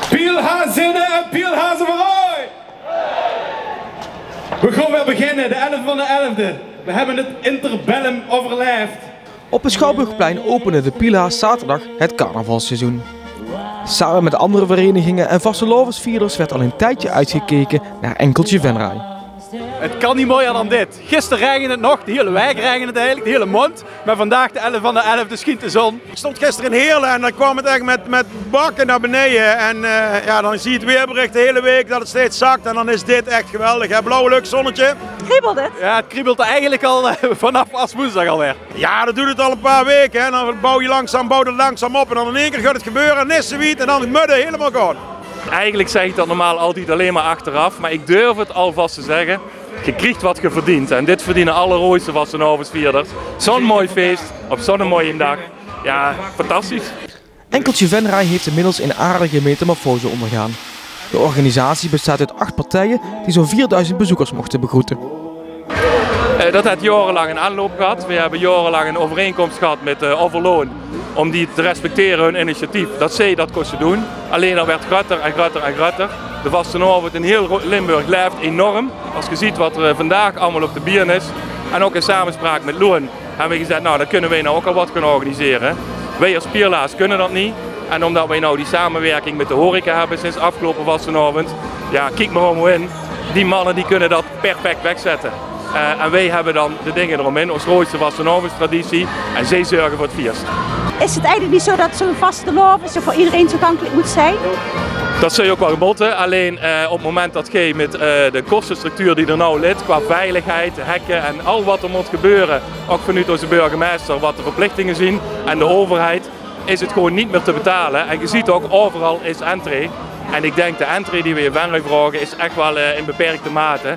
Pielhazinnen en Pielhazen vooruit! We gaan weer beginnen, de 11 van de 11e. We hebben het interbellum overleefd. Op het Schouwburgplein opende de Pielhaas zaterdag het carnavalseizoen. Samen met andere verenigingen en vastelovensvierders werd al een tijdje uitgekeken naar Enkeltje Venray. Het kan niet mooier dan dit. Gisteren regende het nog, de hele wijk regende het eigenlijk, de hele mond. Maar vandaag de 11 van de 11e schijnt de zon. Ik stond gisteren in Heerlen en dan kwam het echt met bakken naar beneden. En ja, dan zie je het weerbericht de hele week dat het steeds zakt. En dan is dit echt geweldig. Hè? Blauw, leuk zonnetje. Kriebelt het? Ja, het kriebelt eigenlijk al vanaf woensdag alweer. Ja, dat doet het al een paar weken. Hè? Dan bouw het langzaam op. En dan in één keer gaat het gebeuren. Nissenwiet en dan het mudden helemaal gewoon. Eigenlijk zeg ik dat normaal altijd alleen maar achteraf. Maar ik durf het alvast te zeggen. Je krijgt wat je verdient en dit verdienen alle Rooise vastelovensvierders. Zo'n mooi feest, op zo'n mooie dag. Ja, fantastisch. Enkeltje Venray heeft inmiddels een aardige metamorfose ondergaan. De organisatie bestaat uit 8 partijen die zo'n 4000 bezoekers mochten begroeten. Dat heeft jarenlang een aanloop gehad. We hebben jarenlang een overeenkomst gehad met Overloon om die te respecteren, hun initiatief. Dat zij dat kosten doen. Alleen dat werd groter en groter en groter. De vastenavond in heel Limburg leeft enorm. Als je ziet wat er vandaag allemaal op de bieren is. En ook in samenspraak met Loon hebben we gezegd, nou dan kunnen wij nou ook al wat gaan organiseren. Wij als Pielhaas kunnen dat niet. En omdat wij nou die samenwerking met de horeca hebben sinds afgelopen vastenavond. Ja, kijk maar om in. Die mannen die kunnen dat perfect wegzetten. En wij hebben dan de dingen eromheen, ons Rooise vastenavondstraditie. En zij zorgen voor het feest. Is het eigenlijk niet zo dat zo'n vastelovend zo voor iedereen toegankelijk moet zijn? Dat zul je ook wel geboden, alleen op het moment dat je met de kostenstructuur die er nou ligt, qua veiligheid, hekken en al wat er moet gebeuren, ook vanuit onze burgemeester, wat de verplichtingen zien en de overheid, is het gewoon niet meer te betalen. En je ziet ook, overal is entree. En ik denk de entree die we in Venray vragen is echt wel in beperkte mate.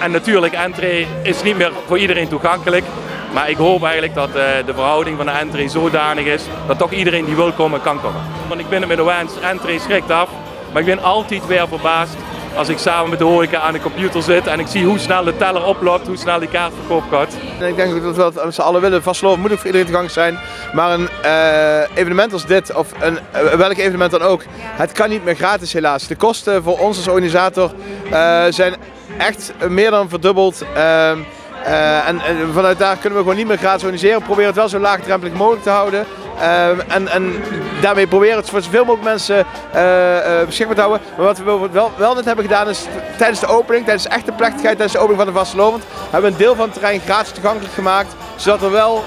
En natuurlijk, entree is niet meer voor iedereen toegankelijk. Maar ik hoop eigenlijk dat de verhouding van de entree zodanig is dat toch iedereen die wil komen kan komen. Want ik ben het met de wens, entree schrikt af. Maar ik ben altijd weer verbaasd als ik samen met de horeca aan de computer zit en ik zie hoe snel de teller oploopt, hoe snel die kaartverkoop gaat. Ik denk dat we dat met z'n allen willen. Vastelovend moet ook voor iedereen toegankelijk zijn. Maar een evenement als dit, of welk evenement dan ook, het kan niet meer gratis helaas. De kosten voor ons als organisator zijn echt meer dan verdubbeld. En vanuit daar kunnen we gewoon niet meer gratis organiseren. We proberen het wel zo laagdrempelig mogelijk te houden. En daarmee proberen het voor zoveel mogelijk mensen beschikbaar te houden. Maar wat we bijvoorbeeld wel net hebben gedaan is tijdens de opening, tijdens de echte plechtigheid, tijdens de opening van de vastelovend, hebben we een deel van het terrein gratis toegankelijk gemaakt. Zodat er wel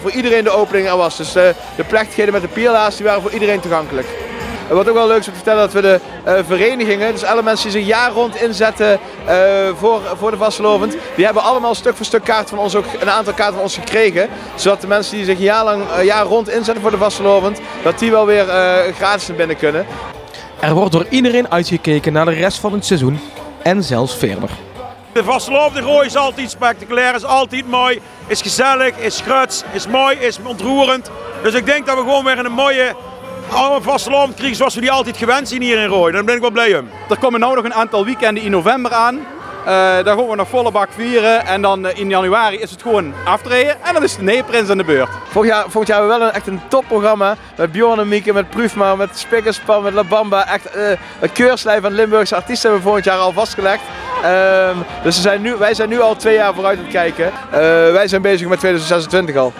voor iedereen de opening er was. Dus de plechtigheden met de Pielhaas die waren voor iedereen toegankelijk. Wat ook wel leuk is om te vertellen dat we de verenigingen, dus alle mensen die zich jaar rond inzetten voor de vastelovend, die hebben allemaal stuk voor stuk kaart van ons, ook een aantal kaarten van ons gekregen. Zodat de mensen die zich jaar rond inzetten voor de vastelovend, dat die wel weer gratis naar binnen kunnen. Er wordt door iedereen uitgekeken naar de rest van het seizoen en zelfs verder. De vastelovend in Rooij is altijd spectaculair, is altijd mooi, is gezellig, is gruts, is mooi, is ontroerend. Dus ik denk dat we gewoon weer een mooie vastelovend krijgen zoals we die altijd gewend zijn hier in Rooij. Daar ben ik wel blij om. Er komen nu nog een aantal weekenden in november aan. Daar gaan we nog volle bak vieren en dan in januari is het gewoon aftreden en dan is de Neeprins aan de beurt. Volgend jaar hebben we wel echt een topprogramma met Bjorn en Mieke, met Prüfma, met Spikkerspan, met La Bamba. Echt het keurslijf van Limburgse artiesten hebben we volgend jaar al vastgelegd. Dus wij zijn nu al 2 jaar vooruit aan het kijken. Wij zijn bezig met 2026 al.